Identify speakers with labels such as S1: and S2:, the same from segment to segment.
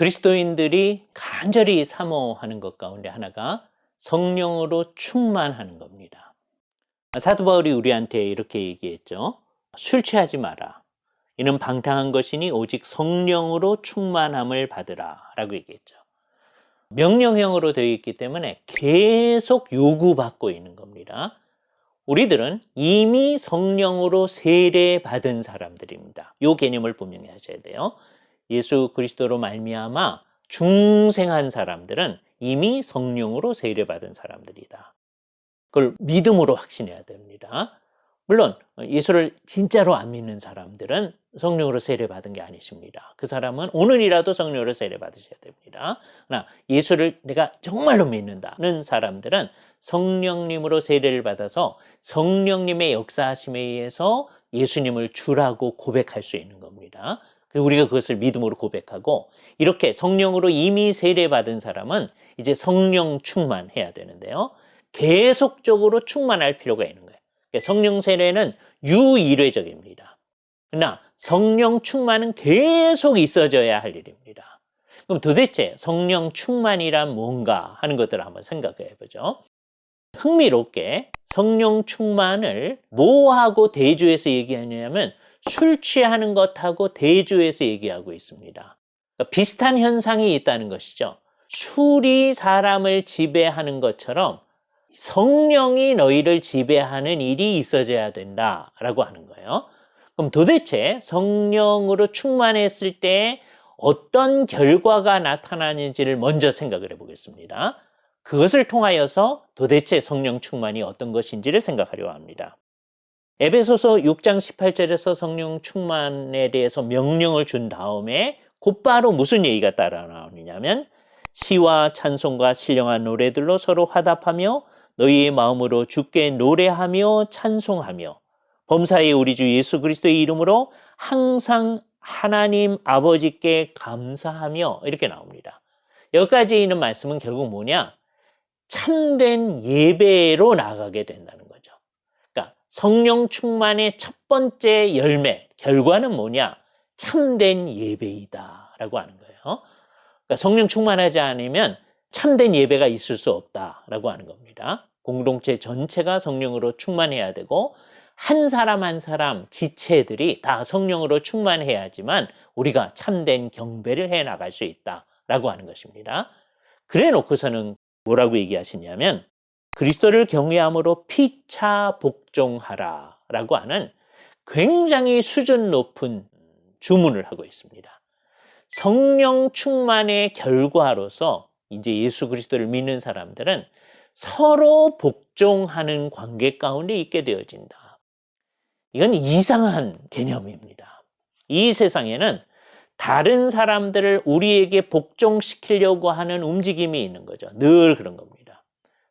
S1: 그리스도인들이 간절히 사모하는 것 가운데 하나가 성령으로 충만하는 겁니다. 사도 바울이 우리한테 이렇게 얘기했죠. 술 취하지 마라. 이는 방탕한 것이니 오직 성령으로 충만함을 받으라 라고 얘기했죠. 명령형으로 되어 있기 때문에 계속 요구받고 있는 겁니다. 우리들은 이미 성령으로 세례받은 사람들입니다. 이 개념을 분명히 하셔야 돼요. 예수 그리스도로 말미암아 중생한 사람들은 이미 성령으로 세례받은 사람들이다. 그걸 믿음으로 확신해야 됩니다. 물론 예수를 진짜로 안 믿는 사람들은 성령으로 세례받은 게 아니십니다. 그 사람은 오늘이라도 성령으로 세례받으셔야 됩니다. 그러나 예수를 내가 정말로 믿는다는 사람들은 성령님으로 세례를 받아서 성령님의 역사하심에 의해서 예수님을 주라고 고백할 수 있는 겁니다. 그리고 우리가 그것을 믿음으로 고백하고, 이렇게 성령으로 이미 세례받은 사람은 이제 성령 충만해야 되는데요. 계속적으로 충만할 필요가 있는 거예요. 성령 세례는 유일회적입니다. 그러나 성령 충만은 계속 있어져야 할 일입니다. 그럼 도대체 성령 충만이란 뭔가 하는 것들을 한번 생각해 보죠. 흥미롭게 성령 충만을 뭐하고 대조해서 얘기하냐면 술 취하는 것하고 대조해서 얘기하고 있습니다. 그러니까 비슷한 현상이 있다는 것이죠. 술이 사람을 지배하는 것처럼 성령이 너희를 지배하는 일이 있어져야 된다라고 하는 거예요. 그럼 도대체 성령으로 충만했을 때 어떤 결과가 나타나는지를 먼저 생각을 해보겠습니다. 그것을 통하여서 도대체 성령 충만이 어떤 것인지를 생각하려고 합니다. 에베소서 6장 18절에서 성령 충만에 대해서 명령을 준 다음에 곧바로 무슨 얘기가 따라 나오느냐면, 시와 찬송과 신령한 노래들로 서로 화답하며 너희의 마음으로 주께 노래하며 찬송하며 범사의 우리 주 예수 그리스도의 이름으로 항상 하나님 아버지께 감사하며, 이렇게 나옵니다. 여기까지 있는 말씀은 결국 뭐냐? 참된 예배로 나아가게 된다는 거죠. 그러니까 성령 충만의 첫 번째 열매, 결과는 뭐냐? 참된 예배이다 라고 하는 거예요. 그러니까 성령 충만하지 않으면 참된 예배가 있을 수 없다라고 하는 겁니다. 공동체 전체가 성령으로 충만해야 되고, 한 사람 한 사람 지체들이 다 성령으로 충만해야지만 우리가 참된 경배를 해 나갈 수 있다라고 하는 것입니다. 그래 놓고서는 뭐라고 얘기하시냐면, 그리스도를 경외함으로 피차 복종하라라고 하는 굉장히 수준 높은 주문을 하고 있습니다. 성령 충만의 결과로서 이제 예수 그리스도를 믿는 사람들은 서로 복종하는 관계 가운데 있게 되어진다. 이건 이상한 개념입니다. 이 세상에는 다른 사람들을 우리에게 복종시키려고 하는 움직임이 있는 거죠. 늘 그런 겁니다.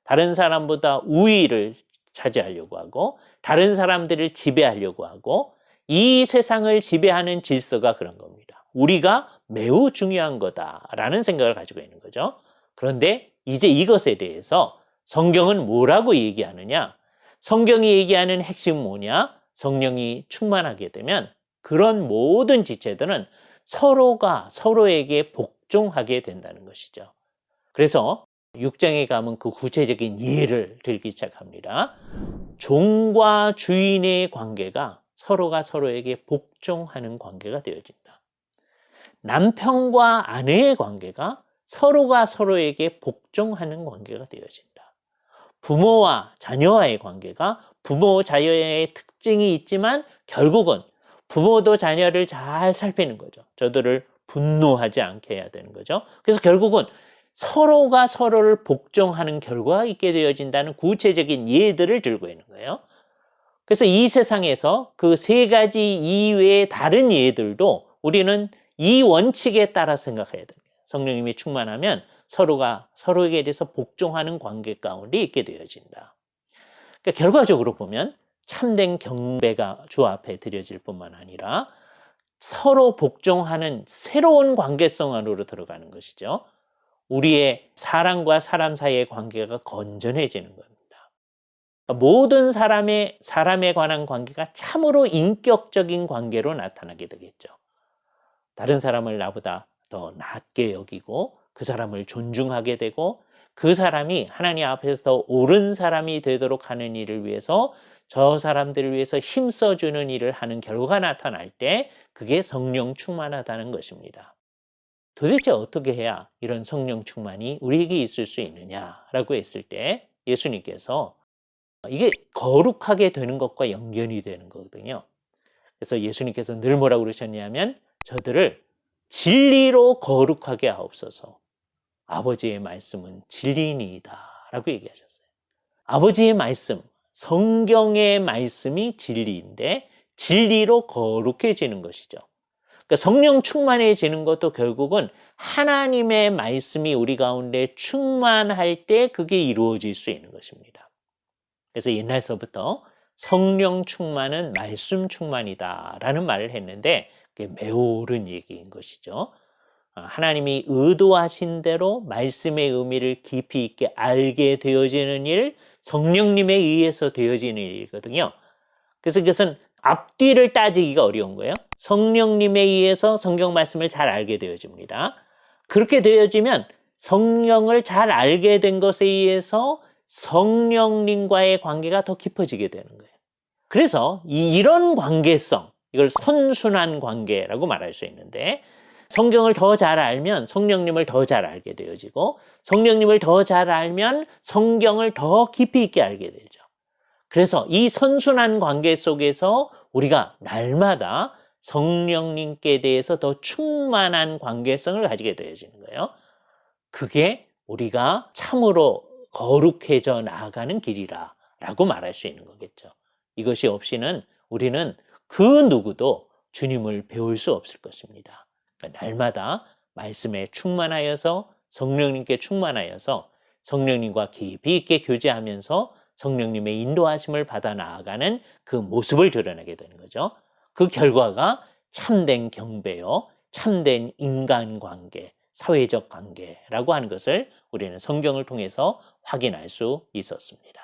S1: 다른 사람보다 우위를 차지하려고 하고, 다른 사람들을 지배하려고 하고, 이 세상을 지배하는 질서가 그런 겁니다. 우리가 매우 중요한 거다라는 생각을 가지고 있는 거죠. 그런데 이제 이것에 대해서 성경은 뭐라고 얘기하느냐? 성경이 얘기하는 핵심은 뭐냐? 성령이 충만하게 되면 그런 모든 지체들은 서로가 서로에게 복종하게 된다는 것이죠. 그래서 6장에 가면 그 구체적인 예를 들기 시작합니다. 종과 주인의 관계가 서로가 서로에게 복종하는 관계가 되어진다. 남편과 아내의 관계가 서로가 서로에게 복종하는 관계가 되어진다. 부모와 자녀와의 관계가 부모 자녀의 특징이 있지만 결국은 부모도 자녀를 잘 살피는 거죠. 저들을 분노하지 않게 해야 되는 거죠. 그래서 결국은 서로가 서로를 복종하는 결과가 있게 되어진다는 구체적인 예들을 들고 있는 거예요. 그래서 이 세상에서 그 세 가지 이외의 다른 예들도 우리는 이 원칙에 따라 생각해야 됩니다. 성령님이 충만하면 서로가 서로에게 대해서 복종하는 관계 가운데 있게 되어진다. 그러니까 결과적으로 보면 참된 경배가 주 앞에 드려질 뿐만 아니라 서로 복종하는 새로운 관계성 안으로 들어가는 것이죠. 우리의 사람과 사람 사이의 관계가 건전해지는 겁니다. 그러니까 모든 사람에 관한 관계가 참으로 인격적인 관계로 나타나게 되겠죠. 다른 사람을 나보다 더 낮게 여기고 그 사람을 존중하게 되고 그 사람이 하나님 앞에서 더 옳은 사람이 되도록 하는 일을 위해서 저 사람들을 위해서 힘써주는 일을 하는 결과가 나타날 때 그게 성령 충만하다는 것입니다. 도대체 어떻게 해야 이런 성령 충만이 우리에게 있을 수 있느냐라고 했을 때 예수님께서 이게 거룩하게 되는 것과 연결이 되는 거거든요. 그래서 예수님께서 늘 뭐라고 그러셨냐면 저들을 진리로 거룩하게 하옵소서. 아버지의 말씀은 진리니이다 라고 얘기하셨어요. 아버지의 말씀, 성경의 말씀이 진리인데 진리로 거룩해지는 것이죠. 그러니까 성령 충만해지는 것도 결국은 하나님의 말씀이 우리 가운데 충만할 때 그게 이루어질 수 있는 것입니다. 그래서 옛날서부터 성령 충만은 말씀 충만이다라는 말을 했는데 그게 매우 옳은 얘기인 것이죠. 하나님이 의도하신 대로 말씀의 의미를 깊이 있게 알게 되어지는 일, 성령님에 의해서 되어지는 일이거든요. 그래서 그것은 앞뒤를 따지기가 어려운 거예요. 성령님에 의해서 성경 말씀을 잘 알게 되어집니다. 그렇게 되어지면 성령을 잘 알게 된 것에 의해서 성령님과의 관계가 더 깊어지게 되는 거예요. 그래서 이런 관계성, 이걸 선순환 관계라고 말할 수 있는데 성경을 더 잘 알면 성령님을 더 잘 알게 되어지고 성령님을 더 잘 알면 성경을 더 깊이 있게 알게 되죠. 그래서 이 선순환 관계 속에서 우리가 날마다 성령님께 대해서 더 충만한 관계성을 가지게 되어지는 거예요. 그게 우리가 참으로 거룩해져 나아가는 길이라고 말할 수 있는 거겠죠. 이것이 없이는 우리는 그 누구도 주님을 배울 수 없을 것입니다. 그러니까 날마다 말씀에 충만하여서 성령님께 충만하여서 성령님과 깊이 있게 교제하면서 성령님의 인도하심을 받아 나아가는 그 모습을 드러내게 되는 거죠. 그 결과가 참된 경배요, 참된 인간관계, 사회적 관계라고 하는 것을 우리는 성경을 통해서 확인할 수 있었습니다.